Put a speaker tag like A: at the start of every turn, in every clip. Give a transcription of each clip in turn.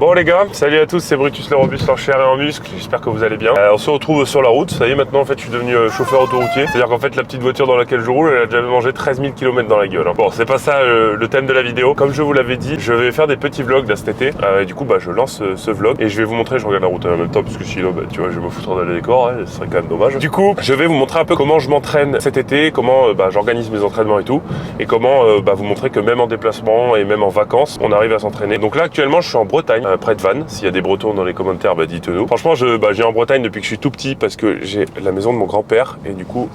A: Bon les gars, salut à tous, c'est Brutus le robuste en chair et en muscle, j'espère que vous allez bien. On se retrouve sur la route, ça y est maintenant en fait je suis devenu chauffeur autoroutier. C'est-à-dire qu'en fait la petite voiture dans laquelle je roule, elle a déjà mangé 13 000 km dans la gueule. Bon, c'est pas ça le thème de la vidéo. Comme je vous l'avais dit, je vais faire des petits vlogs là cet été. Et du coup je lance ce vlog et je vais vous montrer, je regarde la route en même temps parce que sinon tu vois je vais me foutre dans les décors, ce serait quand même dommage. Du coup je vais vous montrer un peu comment je m'entraîne cet été, comment j'organise mes entraînements et tout. Et comment vous montrer que même en déplacement et même en vacances, on arrive à s'entraîner. Donc là actuellement je suis en Bretagne, près de Vannes. S'il y a des Bretons dans les commentaires, dites-nous. Franchement je viens en Bretagne depuis que je suis tout petit parce que j'ai la maison de mon grand-père et du coup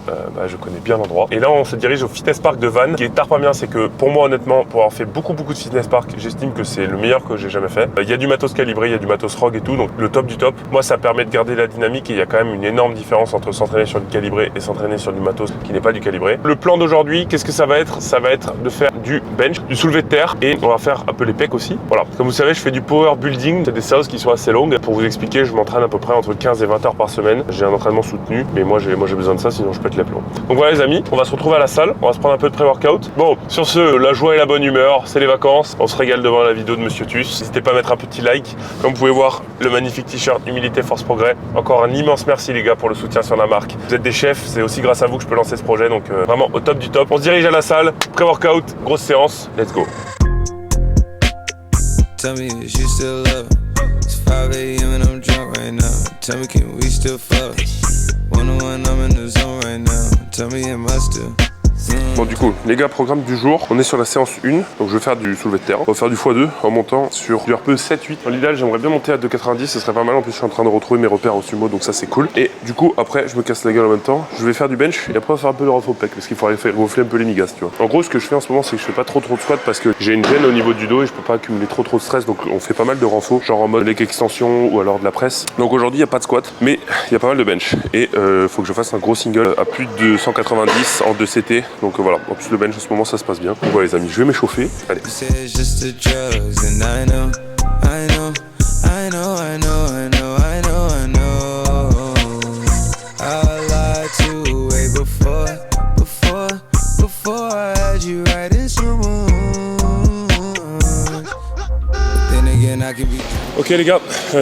A: je connais bien l'endroit. Et là on se dirige au fitness park de Vannes. Ce qui est tarpin bien, c'est que pour moi honnêtement, pour avoir fait beaucoup de fitness park, j'estime que c'est le meilleur que j'ai jamais fait. Il y a du matos calibré, il y a du matos ROG et tout, donc le top du top. Moi ça permet de garder la dynamique et il y a quand même une énorme différence entre s'entraîner sur du calibré et s'entraîner sur du matos qui n'est pas du calibré. Le plan d'aujourd'hui, qu'est-ce que ça va être? Ça va être de faire du bench, du soulevé de terre et on va faire un peu les pecs aussi. Voilà, comme vous savez je fais du power building, c'est des séances qui sont assez longues. Pour vous expliquer, je m'entraîne à peu près entre 15 et 20 heures par semaine. J'ai un entraînement soutenu, mais moi j'ai besoin de ça, sinon je pète les plombs. Donc voilà les amis, on va se retrouver à la salle, on va se prendre un peu de pré-workout. Bon, sur ce, la joie et la bonne humeur, c'est les vacances, on se régale devant la vidéo de Monsieur Tus. N'hésitez pas à mettre un petit like. Comme vous pouvez voir, le magnifique t-shirt Humilité Force Progrès. Encore un immense merci les gars pour le soutien sur la marque. Vous êtes des chefs, c'est aussi grâce à vous que je peux lancer ce projet, donc vraiment au top du top. On se dirige à la salle, pré-workout, grosse séance, let's go.
B: Tell me, is you still up? It's 5 a.m. and I'm drunk right now. Tell me, can we still fuck? 101, I'm in the zone right now. Tell me, am I still?
A: Bon du coup les gars, programme du jour, on est sur la séance 1, donc je vais faire du soulevé de terre. On va faire du x2 en montant sur du RPE 7-8. Dans l'idéal j'aimerais bien monter à 2,90, ce serait pas mal. En plus je suis en train de retrouver mes repères au sumo, donc ça c'est cool. Et du coup après je me casse la gueule en même temps, je vais faire du bench et après on va faire un peu de renfort pec parce qu'il faut aller gonfler un peu les migas, tu vois. En gros ce que je fais en ce moment c'est que je fais pas trop de squat parce que j'ai une gêne au niveau du dos et je peux pas accumuler trop de stress, donc on fait pas mal de renfort, genre en mode leg extension ou alors de la presse. Donc aujourd'hui il n'y a pas de squat mais il y a pas mal de bench et faut que je fasse un gros single à plus de 290 en 2 CT, donc voilà. En plus le bench en ce moment ça se passe bien. Donc voilà les amis, je vais m'échauffer. Allez. Ok les gars,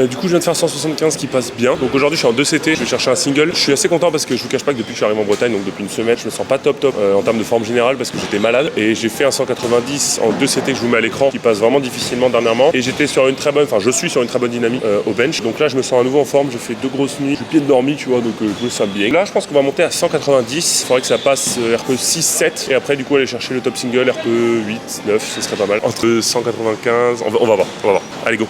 A: du coup je viens de faire 175 qui passe bien. Donc aujourd'hui je suis en 2 CT, je vais chercher un single. Je suis assez content parce que je vous cache pas que depuis que je suis arrivé en Bretagne, donc depuis une semaine, je me sens pas top en termes de forme générale parce que j'étais malade. Et j'ai fait un 190 en 2 CT que je vous mets à l'écran qui passe vraiment difficilement dernièrement. Et j'étais sur une très bonne, je suis sur une très bonne dynamique au bench. Donc là je me sens à nouveau en forme, j'ai fait 2 grosses nuits, je suis pied de dormi tu vois, donc je me sens bien. Là je pense qu'on va monter à 190, il faudrait que ça passe RPE 6-7 et après du coup aller chercher le top single RPE 8-9, ce serait pas mal. Entre 195, on va voir. Allez go.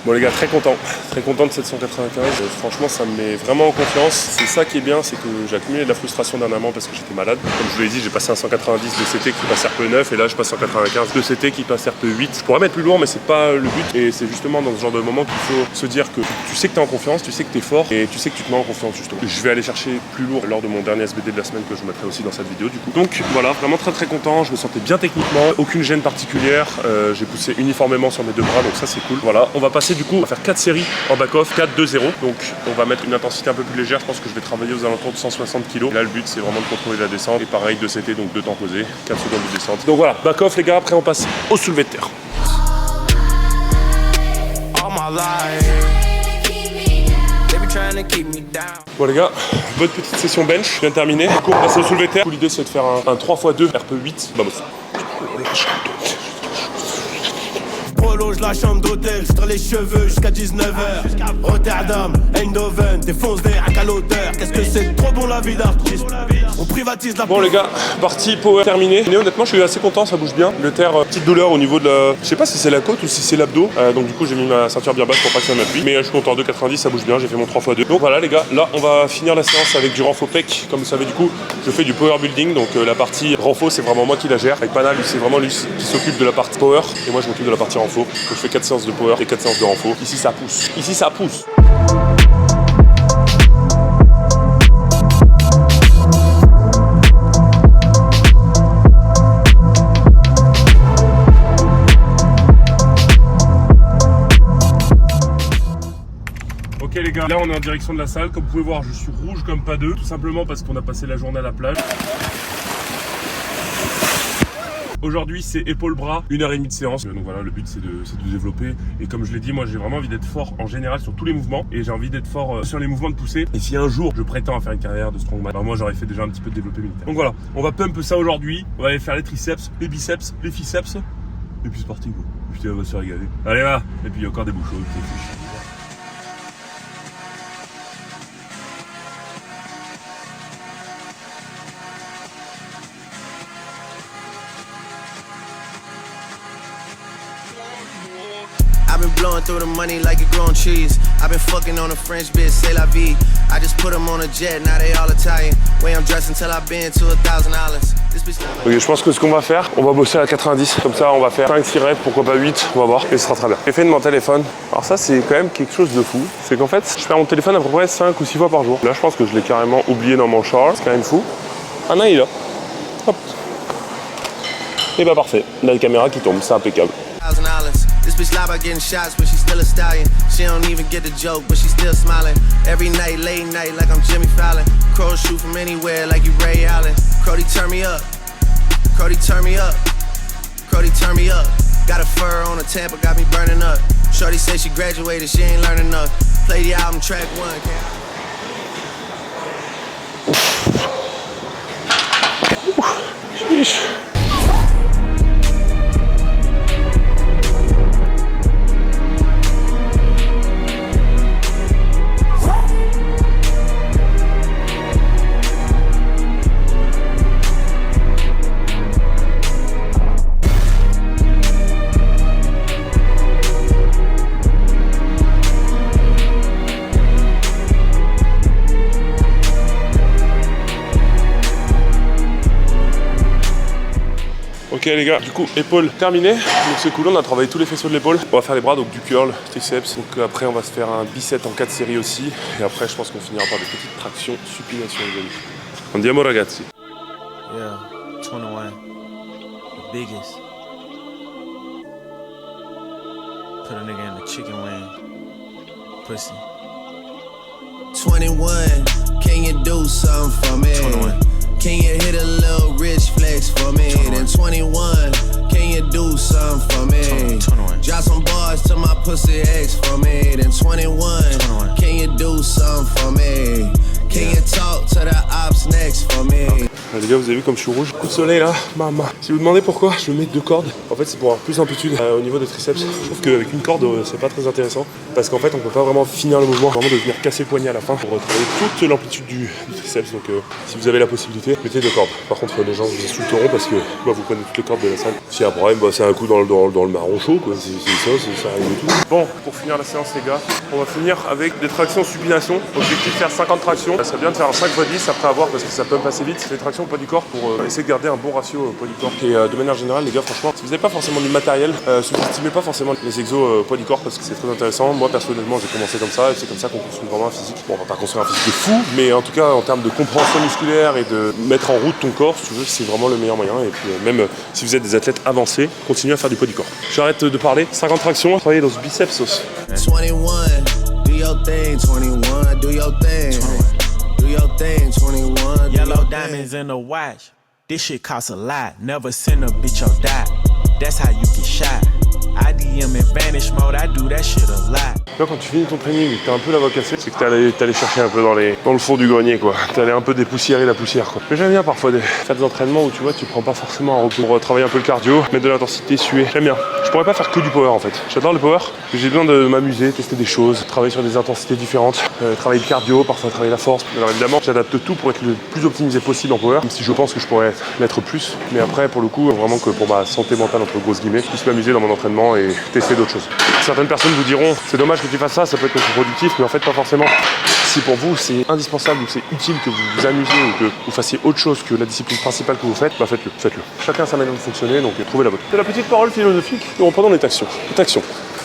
A: Bon les gars, très content de cette 195, franchement ça me met vraiment en confiance. C'est ça qui est bien, c'est que j'ai accumulé de la frustration dernièrement parce que j'étais malade. Comme je vous l'ai dit, j'ai passé un 190 de CT qui passe RPE 9 et là je passe 195 de CT qui passe RPE 8. Je pourrais mettre plus lourd mais c'est pas le but et c'est justement dans ce genre de moment qu'il faut se dire que tu sais que tu es en confiance, tu sais que tu es fort et tu sais que tu te mets en confiance justement. Je vais aller chercher plus lourd lors de mon dernier SBD de la semaine que je vous mettrai aussi dans cette vidéo du coup. Donc voilà, vraiment très content, je me sentais bien techniquement, aucune gêne particulière, j'ai poussé uniformément sur mes 2 bras donc ça c'est cool. Voilà, on va passer du coup, on va faire 4 séries en back-off, 4-2-0. Donc on va mettre une intensité un peu plus légère, je pense que je vais travailler aux alentours de 160 kg. Là le but c'est vraiment de contrôler la descente. Et pareil 2 CT, donc 2 temps posés, 4 secondes de descente. Donc voilà, back-off les gars, après on passe au soulevé de terre. Bon les gars, bonne petite session bench, je viens de terminer. Du coup on passe au soulevé de terre. L'idée c'est de faire un 3x2 RPE 8. Vamos.
C: Prolonge la chambre d'hôtel, je les cheveux jusqu'à 19h. Rotterdam, Eindhoven, défonce des hacks à l'auteur. Qu'est-ce que c'est trop bon la vie d'artiste. On privatise la.
A: Bon les gars, partie power terminée. Et honnêtement je suis assez content, ça bouge bien. Le terre, petite douleur au niveau de la. Je sais pas si c'est la côte ou si c'est l'abdos. Donc du coup j'ai mis ma ceinture bien basse pour pas que ça m'appuie. Mais je suis content, 2,90 ça bouge bien, j'ai fait mon 3x2. Donc voilà les gars, là on va finir la séance avec du renfo pec. Comme vous savez du coup, je fais du power building. Donc la partie renfo c'est vraiment moi qui la gère. Avec Pana, lui c'est vraiment lui qui s'occupe de la partie power. Et moi je m'occupe de la partie renfo. Donc je fais 4 séances de power et 4 séances de renfo. Ici ça pousse. Ici ça pousse. gars, là on est en direction de la salle. Comme vous pouvez voir, je suis rouge comme pas deux, tout simplement parce qu'on a passé la journée à la plage. Aujourd'hui c'est épaule-bras, 1h30 de séance. Donc voilà, le but c'est de développer. Et comme je l'ai dit, moi j'ai vraiment envie d'être fort en général sur tous les mouvements. Et j'ai envie d'être fort sur les mouvements de poussée. Et si un jour je prétends à faire une carrière de strongman, bah moi j'aurais fait déjà un petit peu de développé militaire. Donc voilà, on va pump ça aujourd'hui. On va aller faire les triceps, les biceps, les triceps. Et puis c'est parti quoi. Putain, on va se régaler. Allez va. Et puis il y a encore des bouchons.
C: I've been blowing through the money like it growing trees. I've been fucking on a French bitch, c'est la vie. I just put them on a jet, now they all Italian. Way I'm dressed until I've been to $1,000.
A: Ok, je pense que ce qu'on va faire, on va bosser à 90. Comme ça, on va faire 5-6 reps, pourquoi pas 8, on va voir. Et ce sera très bien. J'ai fait de mon téléphone. Alors ça, c'est quand même quelque chose de fou. C'est qu'en fait, je perds mon téléphone à peu près 5 ou 6 fois par jour. Là, je pense que je l'ai carrément oublié dans mon char. C'est quand même fou. Ah non, il est là. Hop. Et bah parfait. Là, la caméra qui tombe, c'est impeccable.
C: This bitch lie about getting shots, but she's still a stallion. She don't even get the joke, but she's still smiling. Every night, late night, like I'm Jimmy Fallon. Crows shoot from anywhere, like you Ray Allen. Crody, turn me up. Crody, turn me up. Crody, turn me up. Got a fur on a Tampa, got me burning up. Shorty said she graduated, she ain't learning enough. Play the album track 1.
A: Sheesh. Ok les gars, du coup épaule terminée, donc c'est cool, on a travaillé tous les faisceaux de l'épaule. On va faire les bras, donc du curl, triceps, donc après on va se faire un bicep en 4 séries aussi. Et après je pense qu'on finira par des petites tractions, supination les amis. Andiamo ragazzi.
D: Yeah, 21, the biggest. Put a nigga in the chicken wing, pussy.
C: 21, can you do something for me?
D: 21.
C: Can you hit a little rich flex for me?
D: 21.
C: Then 21, can you do something for me?
D: 21.
C: Drop some bars to my pussy ex for me. Then 21, can you do something for me? Can you talk to the ops next for me?
A: Les gars, vous avez vu comme je suis rouge. Coup de soleil là, maman. Si vous demandez pourquoi je mets 2 cordes, en fait c'est pour avoir plus d'amplitude au niveau des triceps. Je trouve qu'avec une corde c'est pas très intéressant parce qu'en fait on peut pas vraiment finir le mouvement, vraiment de venir casser le poignet à la fin pour retrouver toute l'amplitude du triceps. Donc si vous avez la possibilité, mettez 2 cordes. Par contre les gens vous insulteront parce que bah, vous prenez toutes les cordes de la salle. Si un problème, bah, c'est un coup dans le marron chaud quoi. Ça arrive et tout. Bon, pour finir la séance les gars, on va finir avec des tractions supination. Objectif faire 50 tractions. Ça serait bien de faire un 5 x 10 après avoir parce que ça peut passer vite. C'est des tractions poids du corps pour essayer de garder un bon ratio poids du corps. Et de manière générale les gars, franchement, si vous n'avez pas forcément du matériel, sous-estimez pas forcément les exos poids du corps parce que c'est très intéressant. Moi personnellement j'ai commencé comme ça et c'est comme ça qu'on construit vraiment un physique. Bon, on va pas construire un physique de fou, mais en tout cas en termes de compréhension musculaire et de mettre en route ton corps, si tu veux, c'est vraiment le meilleur moyen. Et puis même si vous êtes des athlètes avancés, continuez à faire du poids du corps. J'arrête de parler. 50 tractions, travaillez dans ce biceps sauce.
C: 21, do your thing, 21, do your thing. Do your thing, 21.
D: Yellow diamonds in the watch. This shit costs a lot. Never send a bitch or die. That's how you get shot. IDM in vanish mode, I do that shit a lot.
A: Là, quand tu finis ton training et que t'as un peu la voix cassée, c'est que t'es allé chercher un peu dans le fond du grenier quoi. T'es allé un peu dépoussiérer la poussière quoi. Mais j'aime bien parfois faire des entraînements où tu vois tu prends pas forcément un repos pour travailler un peu le cardio, mettre de l'intensité, suer. J'aime bien. Je pourrais pas faire que du power en fait. J'adore le power, mais j'ai besoin de m'amuser, tester des choses, travailler sur des intensités différentes, travailler le cardio, parfois travailler la force. Alors évidemment, j'adapte tout pour être le plus optimisé possible en power, même si je pense que je pourrais l'être plus. Mais après, pour le coup, vraiment que pour ma santé mentale entre grosses guillemets, je puisse m'amuser dans mon entraînement et tester d'autres choses. Certaines personnes vous diront, c'est dommage que tu fasses ça, ça peut être contre-productif, mais en fait pas forcément. Si pour vous c'est indispensable ou c'est utile que vous vous amusiez ou que vous fassiez autre chose que la discipline principale que vous faites, bah faites-le. Chacun a sa manière de fonctionner, donc trouvez la vôtre. C'est la petite parole philosophique, nous reprenons les tactions. Les tactions,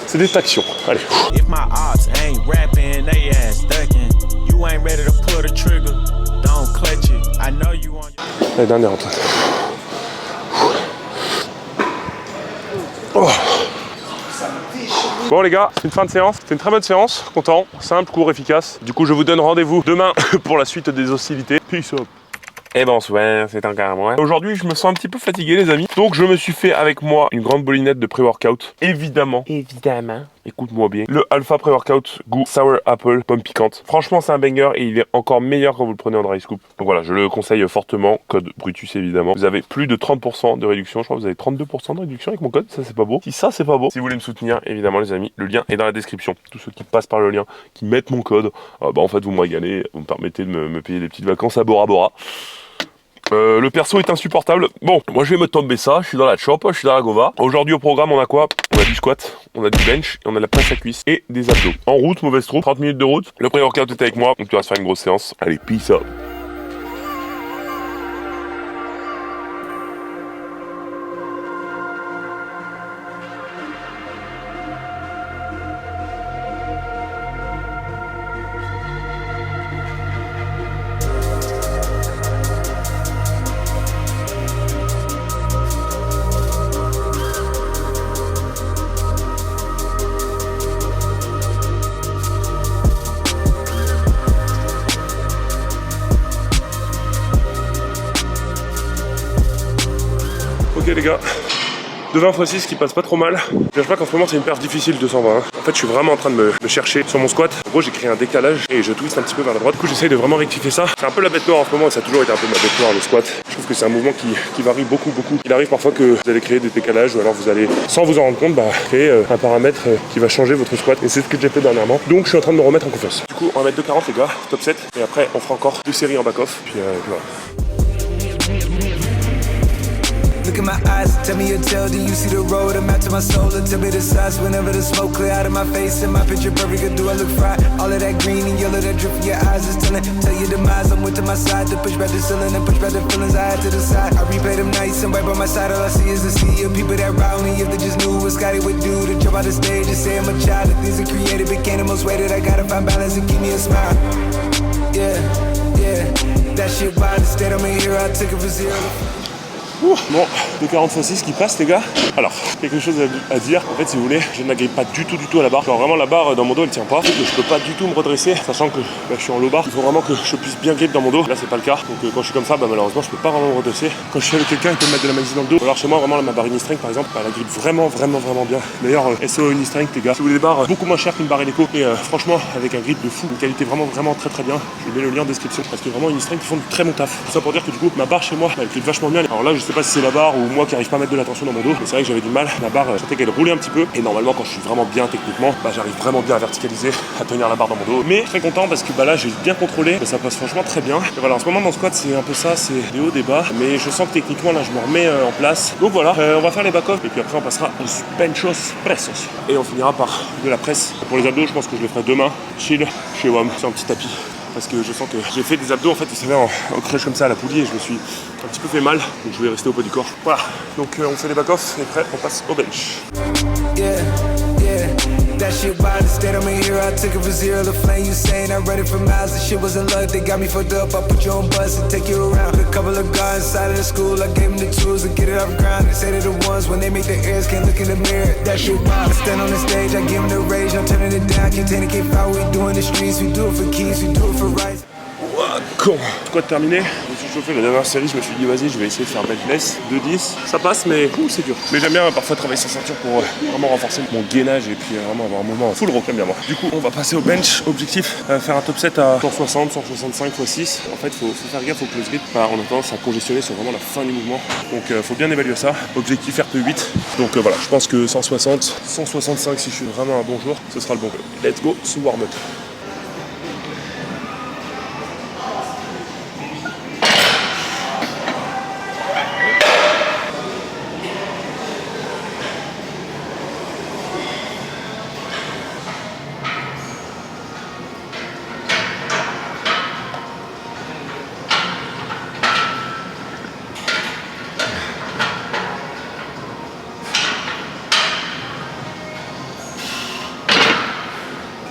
A: c'est des tactions. Allez.
D: If my ops ain't rapping, they ass ducking. You ain't ready to pull the trigger. Don't clutch it. I know you on your...
A: Allez, dernière Antoine. Oh. Bon les gars, c'est une fin de séance, c'est une très bonne séance, content, simple, court, efficace. Du coup je vous donne rendez-vous demain pour la suite des hostilités. Peace out. Et bonsoir, c'est encore moi. Aujourd'hui, je me sens un petit peu fatigué, les amis. Donc, je me suis fait avec moi une grande bolinette de pré-workout. Évidemment, écoute-moi bien, le Alpha Pré-Workout goût Sour Apple, pomme piquante. Franchement, c'est un banger et il est encore meilleur quand vous le prenez en dry scoop. Donc voilà, je le conseille fortement. Code Brutus, évidemment. Vous avez plus de 30% de réduction. Je crois que vous avez 32% de réduction avec mon code. Ça, c'est pas beau. Si ça, c'est pas beau. Si vous voulez me soutenir, évidemment, les amis, le lien est dans la description. Tous ceux qui passent par le lien, qui mettent mon code, en fait, vous me régalez. Vous me permettez de me payer des petites vacances à Bora Bora. Le perso est insupportable. Bon, moi je vais me tomber ça, je suis dans la chop, je suis dans la gova. Aujourd'hui au programme on a quoi? On a du squat, on a du bench, et on a la presse à cuisse et des abdos. En route, mauvaise troupe, 30 minutes de route. Le pré-workout est avec moi, donc tu vas se faire une grosse séance. Allez, peace out. Ok les gars, de 20 x 6 qui passe pas trop mal. Je cache pas qu'en ce moment c'est une perf difficile 220. En fait je suis vraiment en train de me chercher sur mon squat. En gros j'ai créé un décalage et je twiste un petit peu vers la droite. Du coup j'essaye de vraiment rectifier ça. C'est un peu la bête noire en ce moment et ça a toujours été un peu ma bête noire le squat. Je trouve que c'est un mouvement qui varie beaucoup. Il arrive parfois que vous allez créer des décalages ou alors vous allez, sans vous en rendre compte, créer un paramètre qui va changer votre squat. Et c'est ce que j'ai fait dernièrement. Donc je suis en train de me remettre en confiance. Du coup on va mettre 2,40 les gars, top 7. Et après on fera encore 2 séries en back-off. Puis voilà.
E: Look in my eyes, tell me your tale, do you see the road? I'm out to my soul, and tell me the size. Whenever the smoke clear out of my face and my picture perfect, do I look fried? All of that green and yellow that drip from your eyes is telling. Tell your demise, I'm with to my side to push back the ceiling and push back the feelings I had to the side. I replay them nights and right by my side, all I see is the sea of people that ride me. If they just knew what Scotty would do to jump out the stage and say I'm a child. If things are created, became the most weighted. I gotta find balance and keep me a smile. Yeah, that shit wild. Instead, I'm a hero, I took it for zero.
A: Bon, 2,40 x 6 qui passe les gars. Alors, quelque chose à dire. En fait si vous voulez, je n'agrippe pas du tout à la barre. Genre vraiment la barre dans mon dos elle tient pas. Donc je peux pas du tout me redresser, sachant que je suis en low bar. Il faut vraiment que je puisse bien gripper dans mon dos. Là c'est pas le cas. Donc quand je suis comme ça, malheureusement je peux pas vraiment me redresser. Quand je suis avec quelqu'un, il peut me mettre de la magie dans le dos. Alors chez moi vraiment ma barre Unistrength par exemple, elle grippe vraiment bien. D'ailleurs SO Unistrength les gars, si vous voulez des barres beaucoup moins chères qu'une barre Eleco. Et franchement avec un grip de fou, une qualité vraiment très bien. Je mets le lien en description. Parce que vraiment Unistrength ils font du très bon taf. Tout ça pour dire que du coup ma barre chez moi elle grippe vachement bien. Alors là je sais pas si c'est la barre ou moi qui arrive pas à mettre de la tension dans mon dos, mais c'est vrai que j'avais du mal. La barre, je sentais qu'elle roulait un petit peu. Et normalement, quand je suis vraiment bien techniquement, j'arrive vraiment bien à verticaliser, à tenir la barre dans mon dos. Mais très content parce que là, j'ai bien contrôlé. Ça passe franchement très bien. Et voilà, en ce moment, dans le squat, c'est un peu ça, c'est des hauts, des bas. Mais je sens que techniquement, là, je me remets en place. Donc voilà, on va faire les back-off. Et puis après, on passera aux benchos pressos. Et on finira par de la presse. Pour les abdos, je pense que je les ferai demain. Chill, chez WOM, c'est un petit tapis. Parce que je sens que j'ai fait des abdos en fait, vous savez, en crèche comme ça à la poulie et je me suis un petit peu fait mal, donc je vais rester au poids du corps. Voilà, donc on fait les back-off et après on passe au bench.
E: That shit wild, instead I'm a hero, I took it for zero. The flame you saying, I read it for miles. The shit wasn't luck, they got me fucked up. I put you on bus and take you around. A couple of guys inside of the school, I gave them the tools to get it off ground. They say they're the ones when they make the airs, can't look in the mirror. That shit wild, I stand on the stage, I give them the rage. I'm turning it down, can't take it, can't foul. We do in the streets, we do it for keys, we do it for rights.
A: Con. Squat terminé, je me suis chauffé la dernière série, je me suis dit vas-y je vais essayer de faire bench press 2-10, ça passe mais c'est dur. Mais j'aime bien parfois travailler sa ceinture pour vraiment renforcer mon gainage et puis vraiment avoir un mouvement full row, j'aime bien moi. Du coup on va passer au bench, objectif faire un top 7 à 160, 165 x 6. En fait faut faire gaffe au close grip, on a tendance à congestionner sur vraiment la fin du mouvement. Donc faut bien évaluer ça. Objectif RP8. Donc voilà, je pense que 160, 165 si je suis vraiment un bon jour, ce sera le bon. Let's go sous warm-up.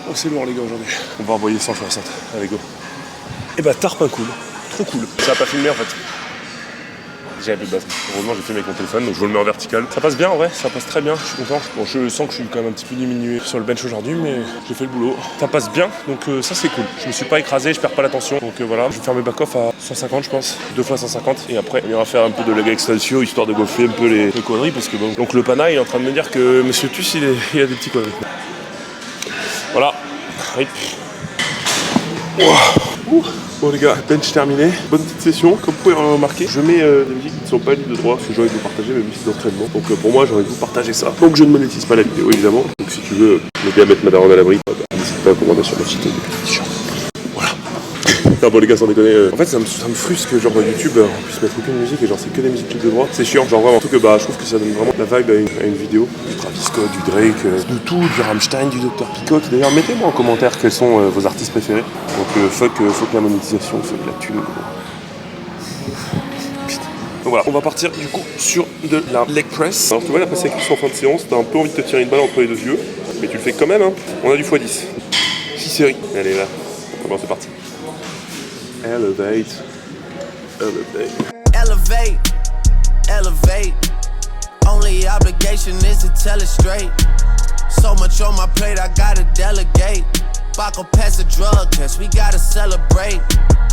A: Oh c'est lourd les gars aujourd'hui. On va envoyer 160. Allez go. Et tarpin cool. Trop cool. Ça a pas filmé en fait. J'avais plus de batterie. Heureusement, j'ai fait avec mon téléphone, donc je vous le mets en vertical. Ça passe bien en vrai, ça passe très bien, je suis content. Bon, je sens que je suis quand même un petit peu diminué sur le bench aujourd'hui, mais j'ai fait le boulot. Ça passe bien, donc ça c'est cool. Je me suis pas écrasé, je perds pas la tension. Donc voilà, je vais faire mes back-off à 150 je pense, 2 fois 150. Et après, on ira faire un peu de leg extension histoire de gonfler un peu les quadris, parce que bon. Donc le pana il est en train de me dire que Monsieur Tuss il a des petits quadris. Voilà. Oui. Bon les gars, bench terminé, bonne petite session, comme vous pouvez le remarquer, je mets des musiques qui ne sont pas libres de droit, parce que j'ai envie de vous partager mes musiques d'entraînement, donc pour moi j'ai envie de vous partager ça. Donc je ne monétise pas la vidéo évidemment, donc si tu veux m'aider à mettre ma daronne à l'abri, n'hésite pas à commander sur ma site de t-shirt. Voilà. Non bon les gars sans déconner, en fait ça me frustre que genre YouTube on puisse mettre aucune musique et genre c'est que des musiques libres de droit, c'est chiant, genre vraiment, surtout que je trouve que ça donne vraiment la vibe à une vidéo, du Travis Scott, du Drake, de tout, du Rammstein, du Dr Peacock. D'ailleurs mettez-moi en commentaire quels sont vos artistes préférés, donc fuck la monétisation, fuck la thune. Donc voilà, on va partir du coup sur de la leg press. Alors tu vois la presse en fin de séance, t'as un peu envie de te tirer une balle entre les deux yeux, mais tu le fais quand même hein. On a du x10, 6 séries, allez là, bon c'est parti. Elevate, elevate.
C: Elevate, elevate. Only obligation is to tell it straight. So much on my plate, I gotta delegate. Baco pass a drug test, we gotta celebrate.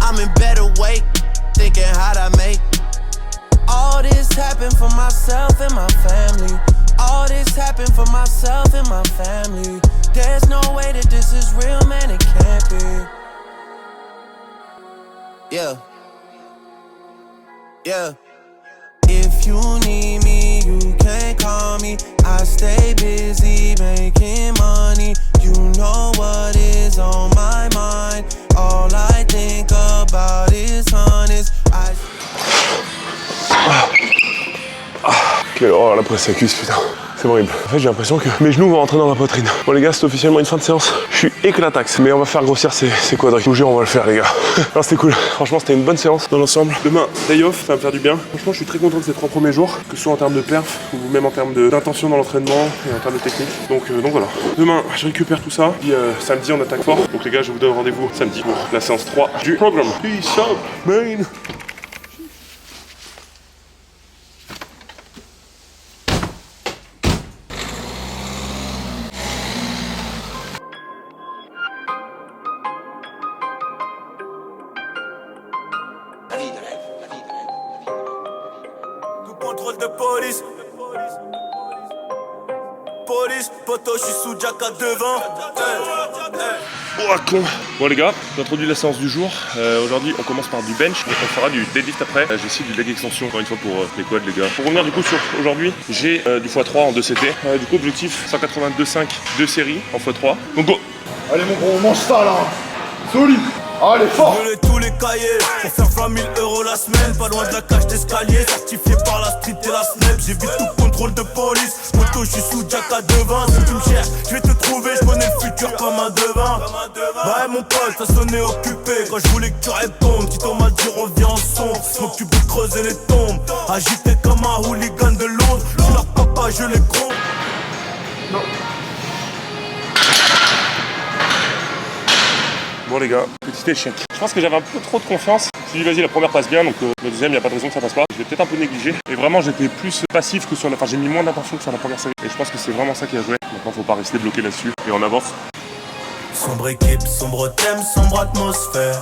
C: I'm in better weight, thinking how'd I make. All this happened for myself and my family. All this happened for myself and my family. There's no way that this is real, man, it can't be. Yeah. Yeah. If you need me, you can call me. I stay busy making money. You know what is on my mind. All I think about is honest.
A: Quelle horreur la presse à cuisse, putain. C'est horrible. En fait, j'ai l'impression que mes genoux vont rentrer dans ma poitrine. Bon, les gars, c'est officiellement une fin de séance. Je suis éclataxe, mais on va faire grossir ces quadris. Je vous jure, on va le faire, les gars. Alors, c'était cool. Franchement, c'était une bonne séance dans l'ensemble. Demain, day off, ça va me faire du bien. Franchement, je suis très content de ces 3 premiers jours, que ce soit en termes de perf ou même en termes d'intention dans l'entraînement et en termes de technique. Donc voilà. Demain, je récupère tout ça. Puis samedi, on attaque fort. Donc, les gars, je vous donne rendez-vous samedi pour la séance 3 du programme. Peace out, man.
F: Contrôle de police. Police, poto, je suis sous Jack à devant.
A: Oh, con. Bon les gars, j'introduis la séance du jour. Aujourd'hui on commence par du bench, donc on fera du deadlift après. J'ai aussi du leg extension encore une fois pour les quads les gars. Pour revenir du coup sur aujourd'hui, j'ai du x3 en 2 CT. Du coup objectif 182,5, 2 séries en x3. Donc go.
G: Allez mon gros, on mange ça là. Solide. Allez fort.
F: Je tous les cahiers pour faire 20 000 € la semaine. Pas loin de la cage d'escalier, certifié par la street et la snap. J'évite tout contrôle de police. Moto, je suis sous Jack à devant. Si tu me cherches, je vais te trouver. Je connais le futur comme un devin. Ouais mon pote, ça sonnait occupé. Quand je voulais que tu répondes, petit Thomas dit reviens en son. Je m'occupe de creuser les tombes. Agité comme un hooligan de Londres. Je suis leur papa, je les gronde.
A: Non. Bon les gars, petit échec. Je pense que j'avais un peu trop de confiance. Je me suis dit vas-y la première passe bien, donc la deuxième il n'y a pas de raison que ça passe pas. Je l'ai peut-être un peu négligé. Et vraiment j'étais plus passif que sur la... Enfin j'ai mis moins d'attention que sur la première série. Et je pense que c'est vraiment ça qui a joué. Maintenant faut pas rester bloqué là-dessus. Et on avance.
F: Sombre équipe, sombre thème, sombre atmosphère.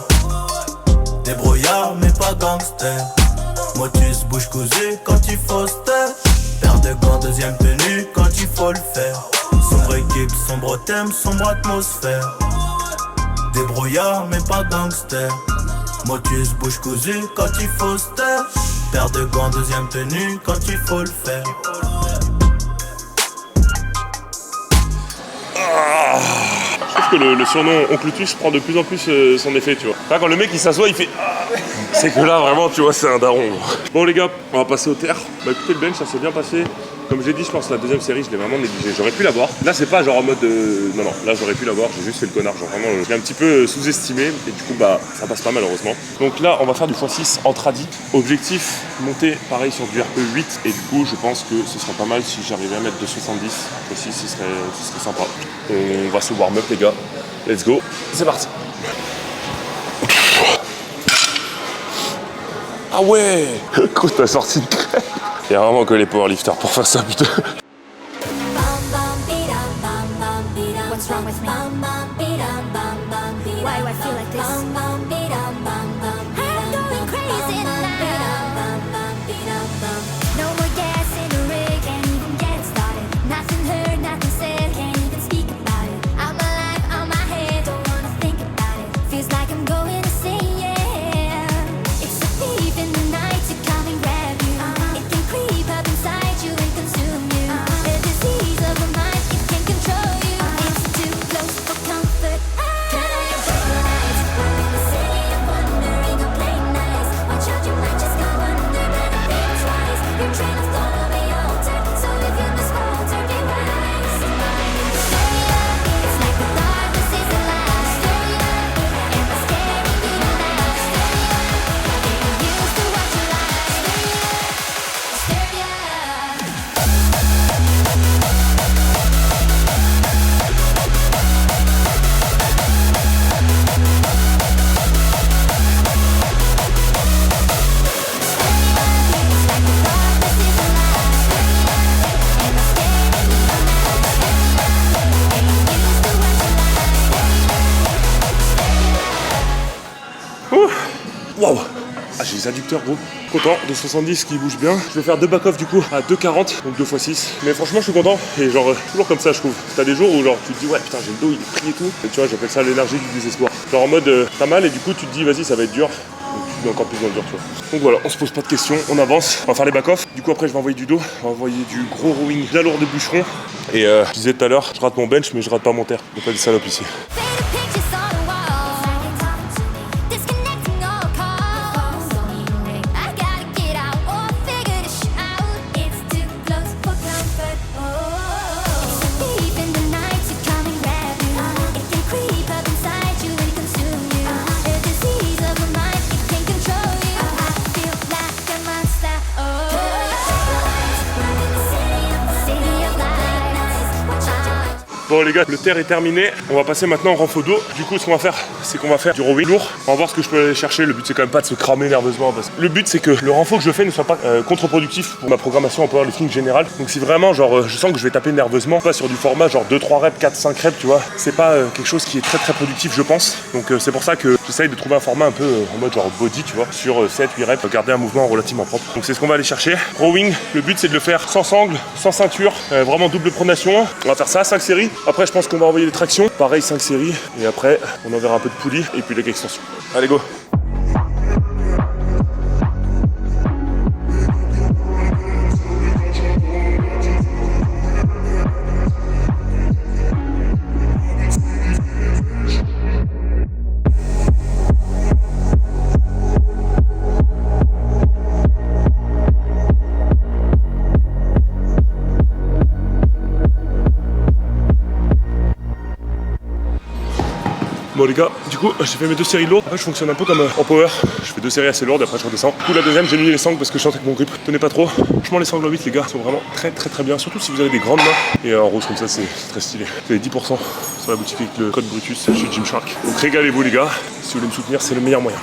F: Débrouillard mais pas gangster. Motus, bouche cousue quand il faut se taire. Paire de gants, deuxième tenue quand il faut le faire. Sombre équipe, sombre thème, sombre atmosphère. Débrouillard mais pas gangster. Motus, bouche cousue quand il faut se taire. Paire de gants, deuxième tenue quand il faut le faire.
A: Je trouve que le surnom Oncle Tuss prend de plus en plus son effet, tu vois. Là, quand le mec il s'assoit, il fait c'est que là vraiment, tu vois, c'est un daron. Bon les gars, on va passer au terre. Bah écoutez, le bench ça s'est bien passé. Comme j'ai dit, je pense que la deuxième série, je l'ai vraiment négligé. J'aurais pu l'avoir. Là, c'est pas genre en mode. Non, là, j'aurais pu l'avoir. J'ai juste fait le connard. Genre vraiment, je l'ai un petit peu sous-estimé. Et du coup, bah, ça passe pas malheureusement. Donc là, on va faire du x6 en tradi. Objectif, monter pareil sur du RE8. Et du coup, je pense que ce serait pas mal si j'arrivais à mettre 270. x6, ce serait sympa. On va se warm up, les gars. Let's go. C'est parti. Ah ouais. Gros, t'as sorti de crêpe. Il y a vraiment que les powerlifters pour faire ça, putain.
H: What's wrong with me? Why do I feel like this? I'm going crazy now. No more gas in the rig, can't even get started. Nothing heard, nothing said, can't even speak about it. Out my life, out my head, don't wanna think about it. Feels like I'm going insane, yeah. It's a thief in the night to come and grab you. It can creep up inside you and consume you. The disease of a mind, it can control you. It's too close for comfort. Can I enjoy the night? I'm in the city of wondering, I'm playing nice. Watch out, you might just go under, better think twice. Your train of thought will be altered, so if you misfalter, be wise. It's like the darkness is alive. And I'm staring you now. Getting used to what you like. Hysteria.
A: Waouh. Ah, j'ai les adducteurs, gros. Content de 70 qui bouge bien. Je vais faire 2 back-off du coup à 2,40, donc 2 x 6. Mais franchement, je suis content. Et genre, toujours comme ça, je trouve. T'as des jours où genre, tu te dis, ouais, putain, j'ai le dos, il est pris et tout. Et tu vois, j'appelle ça l'énergie du désespoir. Genre en mode, t'as mal et du coup, tu te dis, vas-y, ça va être dur. Donc tu te dis encore plus dans le dur, tu vois. Donc voilà, on se pose pas de questions, on avance. On va faire les back-off. Du coup, après, je vais envoyer du dos. On va envoyer du gros rowing, bien lourd de bûcheron. Et je disais tout à l'heure, je rate mon bench, mais je rate pas mon terre. Il y a pas de salope ici.
H: Faded pictures on the wall. Disconnecting all calls. I gotta get out or figure this shit out. It's too close for comfort. It's a thief in the night to come and grab you. It can creep up inside you and consume you. The disease of a mind, it can control you. I feel like a monster. I'm in the city of lights. Watch out.
A: Bon les gars, le terre est terminé. On va passer maintenant au renfo dos. Du coup, ce qu'on va faire, c'est qu'on va faire du rowing lourd. On va voir ce que je peux aller chercher. Le but, c'est quand même pas de se cramer nerveusement. Parce que le but, c'est que le renfo que je fais ne soit pas contre-productif pour ma programmation en powerlifting général. Donc si vraiment, genre, je sens que je vais taper nerveusement, pas sur du format genre 2-3 reps, 4-5 reps, tu vois, c'est pas quelque chose qui est très productif, je pense. Donc c'est pour ça que j'essaye de trouver un format un peu en mode genre body, tu vois, sur 7-8 reps, garder un mouvement relativement propre. Donc c'est ce qu'on va aller chercher. Rowing, le but, c'est de le faire sans sangle, sans ceinture, vraiment double pronation. On va faire ça, 5 séries. Après, je pense qu'on va envoyer des tractions. Pareil, 5 séries. Et après, on enverra un peu de poulie et puis leg extension. Allez, go! Bon les gars, du coup j'ai fait mes 2 séries lourdes. Après je fonctionne un peu comme en power. Je fais 2 séries assez lourdes, après je redescends. Du coup la deuxième j'ai mis les sangles parce que je sentais que mon grip tenait pas trop. Franchement les sangles en 8 les gars sont vraiment très bien. Surtout si vous avez des grandes mains. Et en rose comme ça c'est très stylé. Vous avez 10% sur la boutique avec le code Brutus chez Gymshark. Donc régalez-vous les gars. Si vous voulez me soutenir c'est le meilleur moyen.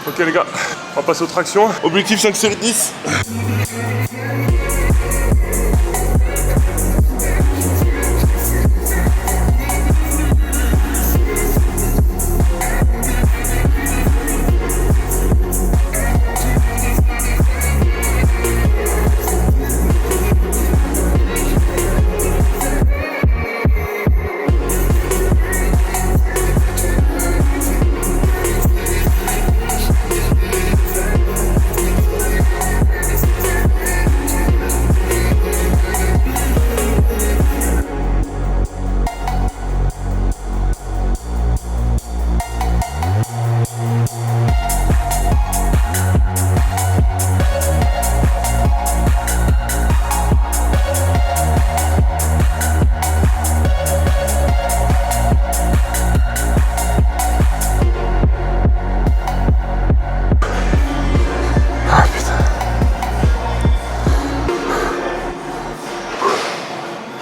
A: Ok les gars, on va passer aux tractions. Objectif 5 séries 10.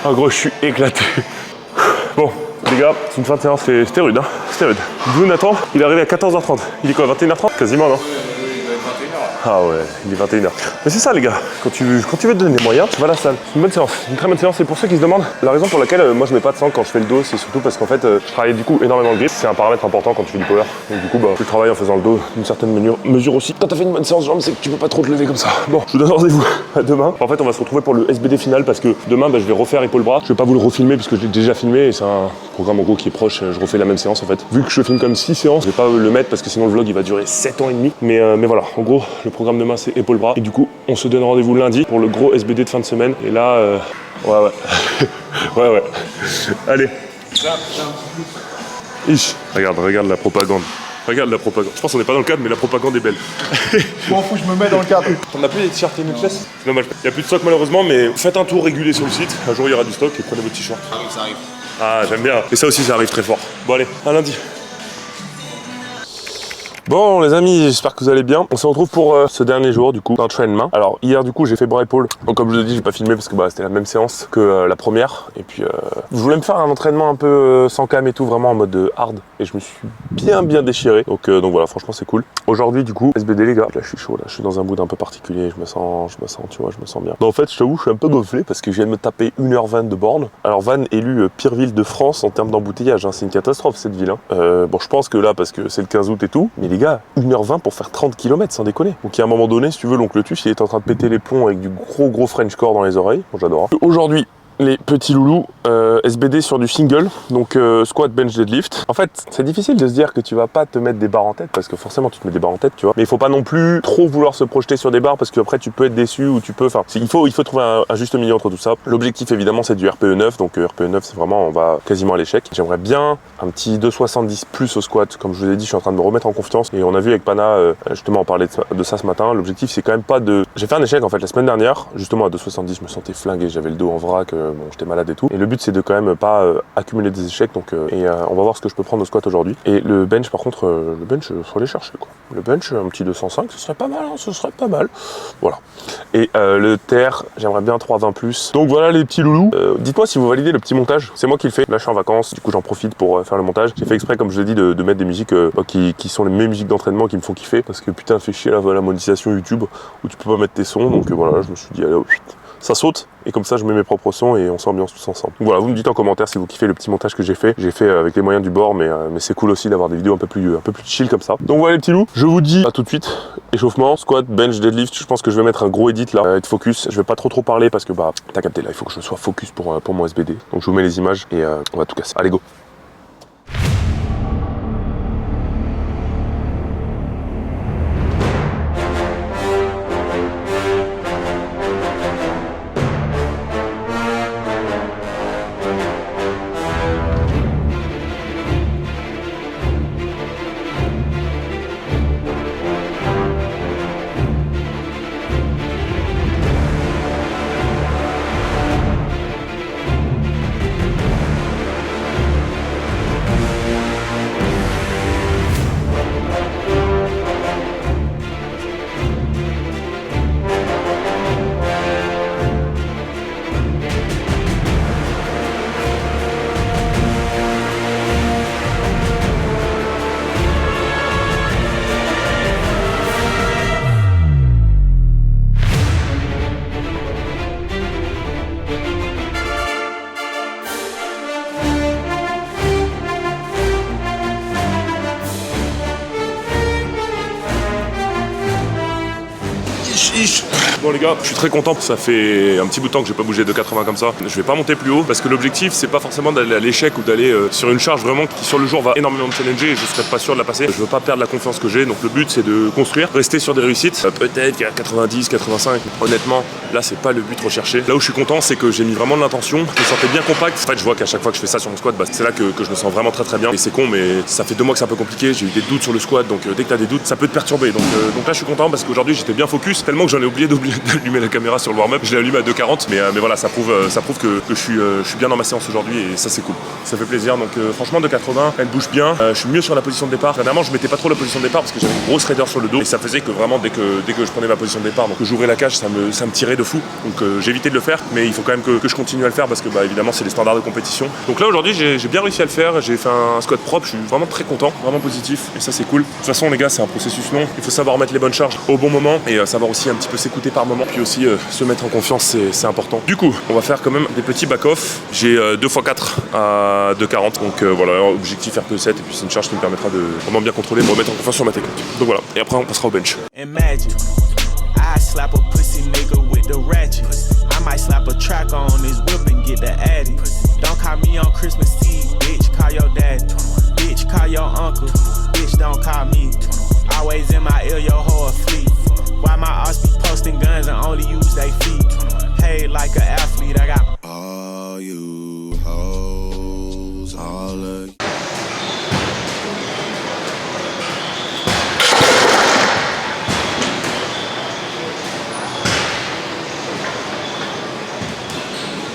A: En gros, je suis éclaté. Bon, les gars, c'est une fin de séance, c'était rude, hein. C'était rude. Vous, Nathan, il est arrivé à 14h30. Il est quoi, 21h30 quasiment, non? Ah ouais, il est 21h. Mais c'est ça les gars, quand tu veux te donner des moyens, tu vas à la salle. C'est une bonne séance, une très bonne séance. Et pour ceux qui se demandent, la raison pour laquelle moi je mets pas de sang quand je fais le dos, c'est surtout parce qu'en fait je travaille du coup énormément le grip. C'est un paramètre important quand tu fais du power. Donc du coup tu travailles en faisant le dos d'une certaine mesure aussi. Quand t'as fait une bonne séance jambes, c'est que tu peux pas trop te lever comme ça. Bon, je vous donne rendez-vous à demain. En fait on va se retrouver pour le SBD final parce que demain je vais refaire épaule bras. Je vais pas vous le refilmer puisque je l'ai déjà filmé et c'est un programme en gros qui est proche. Je refais la même séance en fait. Vu que je filme comme 6 séances, je vais pas le mettre parce que sinon le vlog il va durer 7 ans et demi. Mais voilà, en gros le programme demain c'est épaule bras. Et du coup, on se donne rendez-vous lundi pour le gros SBD de fin de semaine. Et là, ouais. ouais. Allez. Ich. Regarde la propagande. Regarde la propagande. Je pense qu'on n'est pas dans le cadre, mais la propagande est belle.
G: Je m'en fous, je me mets dans le cadre.
A: On n'a plus les t-shirts et une pièce. C'est dommage. Il n'y a plus de stock malheureusement, mais faites un tour régulier sur le site. Un jour, il y aura du stock et prenez votre t-shirt.
C: Ça arrive.
A: Ah, j'aime bien. Et ça aussi, ça arrive très fort. Bon, allez, à lundi. Bon les amis, j'espère que vous allez bien. On se retrouve pour ce dernier jour du coup d'entraînement. Alors hier du coup j'ai fait bras épaule. Donc comme je vous l'ai dit, j'ai pas filmé parce que c'était la même séance que la première. Et puis je voulais me faire un entraînement un peu sans cam et tout, vraiment en mode hard. Et je me suis bien déchiré. Donc voilà, franchement c'est cool. Aujourd'hui du coup, SBD les gars, là je suis chaud, là je suis dans un mood un peu particulier. Je me sens, tu vois, je me sens bien. Non, en fait je t'avoue, je suis un peu gonflé parce que je viens de me taper 1h20 de borne. Alors Vannes élu pire ville de France en termes d'embouteillage, hein. C'est une catastrophe cette ville. Hein. Bon je pense que là parce que c'est le 15 août et tout, mais les gars, 1h20 pour faire 30 km sans déconner. Donc il y a un moment donné, si tu veux, l'oncle Tuche il est en train de péter les plombs avec du gros Frenchcore dans les oreilles. Bon, j'adore. Aujourd'hui, les petits loulous, SBD sur du single, donc squat, bench, deadlift. En fait, c'est difficile de se dire que tu vas pas te mettre des barres en tête, parce que forcément tu te mets des barres en tête, tu vois. Mais il faut pas non plus trop vouloir se projeter sur des barres, parce qu'après tu peux être déçu ou tu peux... Enfin, il faut trouver un juste milieu entre tout ça. L'objectif évidemment c'est du RPE 9, donc RPE 9 c'est vraiment, on va quasiment à l'échec. J'aimerais bien un petit 2,70 plus au squat, comme je vous ai dit, je suis en train de me remettre en confiance. Et on a vu avec Pana, justement on parlait de ça ce matin, l'objectif c'est quand même pas de... J'ai fait un échec en fait la semaine dernière, justement à 2,70 je me sentais flingué, j'avais le dos en vrac, bon j'étais malade et tout. Et le but c'est de quand même pas accumuler des échecs, donc on va voir ce que je peux prendre au squat aujourd'hui. Et le bench par contre, le bench faut aller chercher quoi. Le bench, un petit 205, ce serait pas mal, hein, ce serait pas mal. Voilà. Et le terre, j'aimerais bien 3,20 plus. Donc voilà les petits loulous. Dites-moi si vous validez le petit montage, c'est moi qui le fais. Là je suis en vacances, du coup j'en profite pour faire le montage. J'ai fait exprès, comme je l'ai dit, de mettre des musiques qui sont les mêmes musiques d'entraînement qui me font kiffer. Parce que putain, fait chier la monétisation YouTube où tu peux pas mettre tes sons. Donc voilà, je me suis dit allez, ça saute. Et comme ça je mets mes propres sons et on s'ambiance tous ensemble. Donc voilà, vous me dites en commentaire si vous kiffez le petit montage que j'ai fait. J'ai fait avec les moyens du bord, mais c'est cool aussi d'avoir des vidéos un peu plus chill comme ça. Donc voilà les petits loups, je vous dis à tout de suite. Échauffement, squat, bench, deadlift. Je pense que je vais mettre un gros edit là, être focus. Je vais pas trop parler parce que t'as capté là, il faut que je sois focus pour mon SBD. Donc je vous mets les images et on va tout casser. Allez go. Bon les gars, je suis très content, ça fait un petit bout de temps que j'ai pas bougé de 80 comme ça. Je vais pas monter plus haut parce que l'objectif c'est pas forcément d'aller à l'échec ou d'aller sur une charge vraiment qui sur le jour va énormément me challenger et je serais pas sûr de la passer. Je veux pas perdre la confiance que j'ai, donc le but c'est de construire, rester sur des réussites, peut-être qu'à 90, 85, honnêtement là c'est pas le but recherché. Là où je suis content c'est que j'ai mis vraiment de l'intention, je me sentais bien compact. En fait je vois qu'à chaque fois que je fais ça sur mon squat, c'est là que je me sens vraiment très bien. Et c'est con mais ça fait 2 mois que c'est un peu compliqué, j'ai eu des doutes sur le squat, donc dès que t'as des doutes ça peut te perturber. Donc là je suis content parce qu'aujourd'hui j'étais bien focus, tellement que j'en ai oublié oublié d'allumer la caméra sur le warm-up. Je l'ai allumé à 2,40, mais voilà, ça prouve que je suis bien dans ma séance aujourd'hui et ça c'est cool. Ça fait plaisir. Donc franchement 2,80, elle bouge bien. Je suis mieux sur la position de départ. Dernièrement, je mettais pas trop la position de départ parce que j'avais une grosse raideur sur le dos et ça faisait que vraiment dès que je prenais ma position de départ, donc que j'ouvrais la cage, ça me tirait de fou. Donc j'ai évité de le faire, mais il faut quand même que je continue à le faire parce que évidemment c'est les standards de compétition. Donc là aujourd'hui j'ai bien réussi à le faire. J'ai fait un squat propre. Je suis vraiment très content, vraiment positif et ça c'est cool. De toute façon les gars, c'est un processus long. Il faut savoir mettre les bonnes charges au bon moment et savoir aussi un petit peu s'écouter par moment. Puis aussi se mettre en confiance, c'est important. Du coup, on va faire quand même des petits back-off. J'ai 2x4 à 2,40. Donc voilà, objectif RPE7 et puis c'est une charge qui me permettra de vraiment bien contrôler, me remettre en confiance sur ma technique. Donc voilà, et après on passera au bench.
D: Imagine, I slap a pussy nigga with the ratchet. I might slap a track on his whip and get the addy. Don't call me on Christmas Eve, bitch, call your dad. Bitch, call your uncle, bitch, don't call me. Always in my ear, your whole fleet. Why my ass be posting guns and only use they feet? Hey, like an athlete, I got
B: All you hoes, all of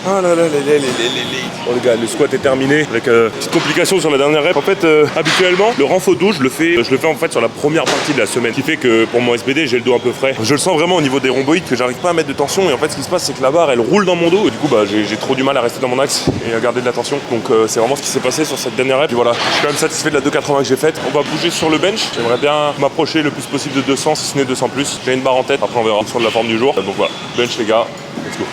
A: Ah là là, bon les gars, le squat est terminé avec petite complication sur la dernière rep. En fait, habituellement, le renfort dos, je le fais en fait sur la première partie de la semaine. Ce qui fait que pour mon SBD, j'ai le dos un peu frais. Je le sens vraiment au niveau des rhomboïdes que j'arrive pas à mettre de tension. Et en fait, ce qui se passe, c'est que la barre, elle roule dans mon dos. Et du coup, j'ai trop du mal à rester dans mon axe et à garder de la tension. Donc c'est vraiment ce qui s'est passé sur cette dernière rep. Et voilà, je suis quand même satisfait de la 2,80 que j'ai faite. On va bouger sur le bench. J'aimerais bien m'approcher le plus possible de 200, si ce n'est 200 plus. J'ai une barre en tête. Après, on verra en fonction de la forme du jour. Donc voilà, bench les gars, let's go.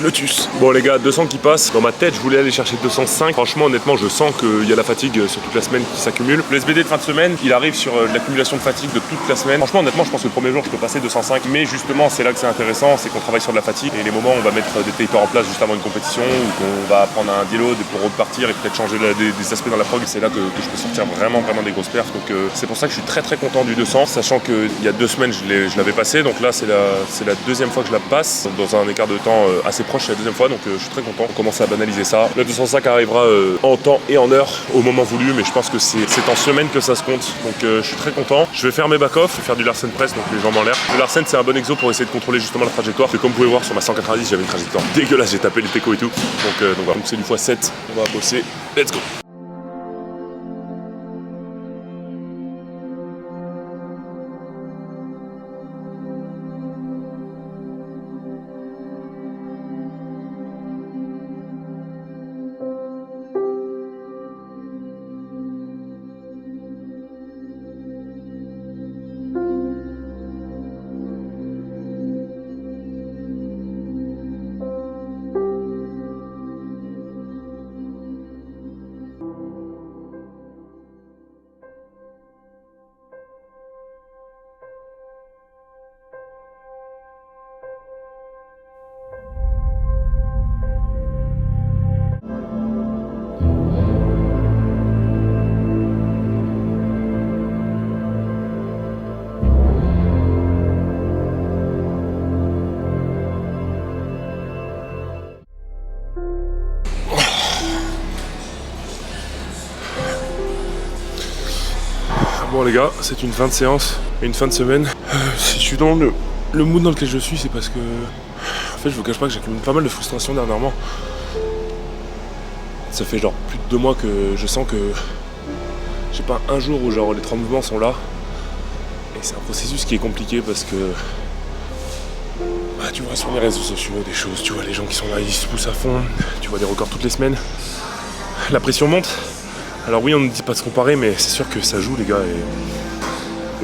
A: Lotus. Bon les gars, 200 qui passent. Dans ma tête, je voulais aller chercher 205. Franchement, honnêtement, je sens qu'il y a la fatigue sur toute la semaine qui s'accumule. Le SBD de fin de semaine, il arrive sur l'accumulation de fatigue de toute la semaine. Franchement, honnêtement, je pense que le premier jour, je peux passer 205. Mais justement, c'est là que c'est intéressant, c'est qu'on travaille sur de la fatigue. Et les moments où on va mettre des tapers en place juste avant une compétition, ou qu'on va prendre un deload pour repartir et peut-être changer des aspects dans la prog, c'est là que je peux sortir vraiment des grosses perfs. Donc c'est pour ça que je suis très content du 200, sachant qu'il y a 2 semaines, je l'avais passé. Donc là, c'est la deuxième fois que je la passe, dans un écart de temps assez proche, c'est la deuxième fois. Donc je suis très content. On commence à banaliser ça. Le 205 arrivera en temps et en heure au moment voulu, mais je pense que c'est en semaine que ça se compte. Donc je suis très content. Je vais faire mes back-off, faire du Larsen press, donc les jambes en l'air. Le Larsen, c'est un bon exo pour essayer de contrôler justement la trajectoire. Parce que comme vous pouvez voir sur ma 190, j'avais une trajectoire dégueulasse. J'ai tapé les techos et tout. Donc voilà. Donc c'est du x7. On va bosser. Let's go. Bon les gars, c'est une fin de séance et une fin de semaine. Si je suis dans le mood dans lequel je suis, c'est parce que en fait je vous cache pas que j'accumule pas mal de frustration dernièrement. Ça fait genre plus de 2 mois que je sens que j'ai pas un jour où genre les 3 mouvements sont là. Et c'est un processus qui est compliqué parce que tu vois sur les réseaux sociaux des choses, tu vois les gens qui sont là, ils se poussent à fond, tu vois des records toutes les semaines. La pression monte. Alors oui, on ne dit pas de se comparer, mais c'est sûr que ça joue les gars.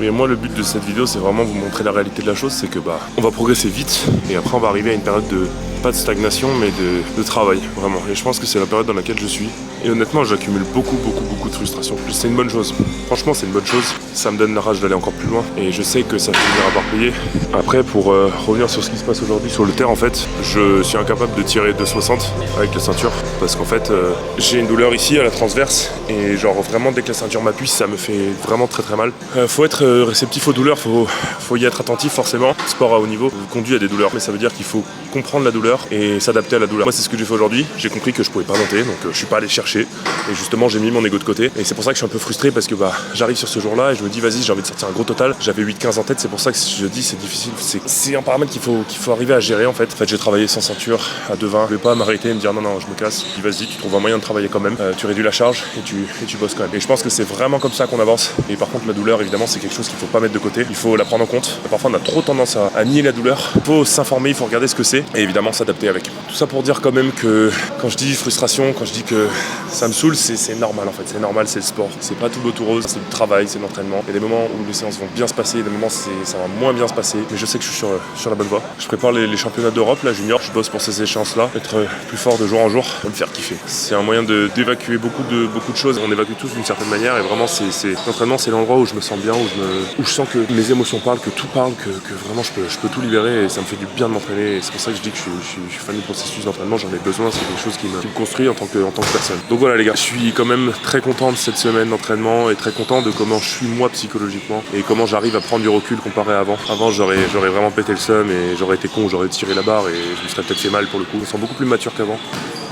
A: Et moi, le but de cette vidéo, c'est vraiment vous montrer la réalité de la chose, c'est que on va progresser vite et après on va arriver à une période de, pas de stagnation, mais de travail, vraiment. Et je pense que c'est la période dans laquelle je suis. Et honnêtement, j'accumule beaucoup de frustration. C'est une bonne chose. Franchement, c'est une bonne chose. Ça me donne la rage d'aller encore plus loin. Et je sais que ça finira par payer. Après, pour revenir sur ce qui se passe aujourd'hui sur le terre, en fait, je suis incapable de tirer 2,60 avec la ceinture. Parce qu'en fait, j'ai une douleur ici à la transverse. Et genre, vraiment, dès que la ceinture m'appuie, ça me fait vraiment très mal. Faut être réceptif aux douleurs. Faut y être attentif, forcément. Sport à haut niveau vous conduit à des douleurs. Mais ça veut dire qu'il faut comprendre la douleur et s'adapter à la douleur. Moi, c'est ce que j'ai fait aujourd'hui. J'ai compris que je pouvais pas monter. Donc, je suis pas allé chercher. Et justement, j'ai mis mon ego de côté. Et c'est pour ça que je suis un peu frustré parce que j'arrive sur ce jour-là et je me dis, vas-y, j'ai envie de sortir un gros total. J'avais 8-15 en tête. C'est pour ça que je dis, c'est difficile. C'est un paramètre qu'il faut arriver à gérer, en fait. En fait, j'ai travaillé sans ceinture à 2,20. Je vais pas m'arrêter et me dire, non, je me casse. Je dis, vas-y, tu trouves un moyen de travailler quand même. Tu réduis la charge et tu bosses quand même. Et je pense que c'est vraiment comme ça qu'on avance. Et par contre, la douleur, évidemment, c'est quelque chose qu'il faut pas mettre de côté. Il faut la prendre en compte. Parfois, on a trop tendance à nier la douleur. Il faut s'informer, il faut regarder ce que c'est et évidemment s'adapter avec. Tout ça pour dire quand même que quand je dis frustration, quand je dis que ça me saoule, c'est normal en fait. C'est normal, c'est le sport. C'est pas tout beau tout rose, c'est du travail, c'est de l'entraînement. Il y a des moments où les séances vont bien se passer, des moments ça va moins bien se passer. Mais je sais que je suis sur la bonne voie. Je prépare les championnats d'Europe, la junior. Je bosse pour ces échéances-là. Être plus fort de jour en jour, pour me faire kiffer. C'est un moyen d'évacuer beaucoup de choses. On évacue tous d'une certaine manière et vraiment l'entraînement, c'est l'endroit où je me sens bien, où je sens que mes émotions parlent, que tout parle, que vraiment je peux tout libérer et ça me fait du bien de m'entraîner. Et c'est pour ça que je dis que je suis fan du processus d'entraînement. J'en ai besoin. C'est quelque chose qui me construit en tant que personne. Donc voilà les gars, je suis quand même très content de cette semaine d'entraînement et très content de comment je suis moi psychologiquement et comment j'arrive à prendre du recul comparé à avant. Avant j'aurais vraiment pété le seum et j'aurais été con, j'aurais tiré la barre et je me serais peut-être fait mal pour le coup. Je me sens beaucoup plus mature qu'avant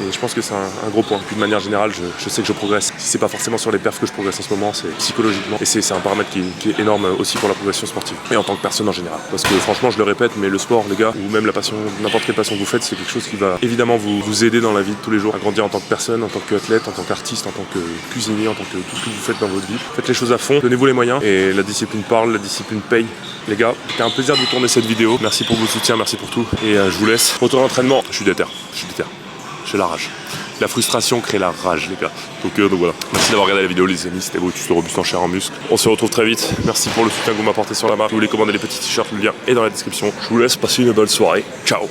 A: et je pense que c'est un gros point. Puis de manière générale, je sais que je progresse. Si c'est pas forcément sur les perfs que je progresse en ce moment, c'est psychologiquement et c'est un paramètre qui est énorme aussi pour la progression sportive et en tant que personne en général. Parce que franchement, je le répète, mais le sport les gars, ou même la passion, n'importe quelle passion que vous faites, c'est quelque chose qui va évidemment vous aider dans la vie de tous les jours à grandir en tant que personne, en tant qu'athlète, en tant qu'artiste, en tant que cuisinier, en tant que tout ce que vous faites dans votre vie. Faites les choses à fond, donnez-vous les moyens et la discipline parle, la discipline paye. Les gars, c'était un plaisir de vous tourner cette vidéo. Merci pour votre soutien, merci pour tout et je vous laisse. Retour à l'entraînement, je suis déter. J'ai la rage. La frustration crée la rage les gars. Donc voilà. Merci d'avoir regardé la vidéo les amis, c'était Brutus le robuste en chair en muscle. On se retrouve très vite. Merci pour le soutien que vous m'apportez sur la marque. Si vous voulez commander les petits t-shirts, le lien est dans la description. Je vous laisse passer une bonne soirée. Ciao.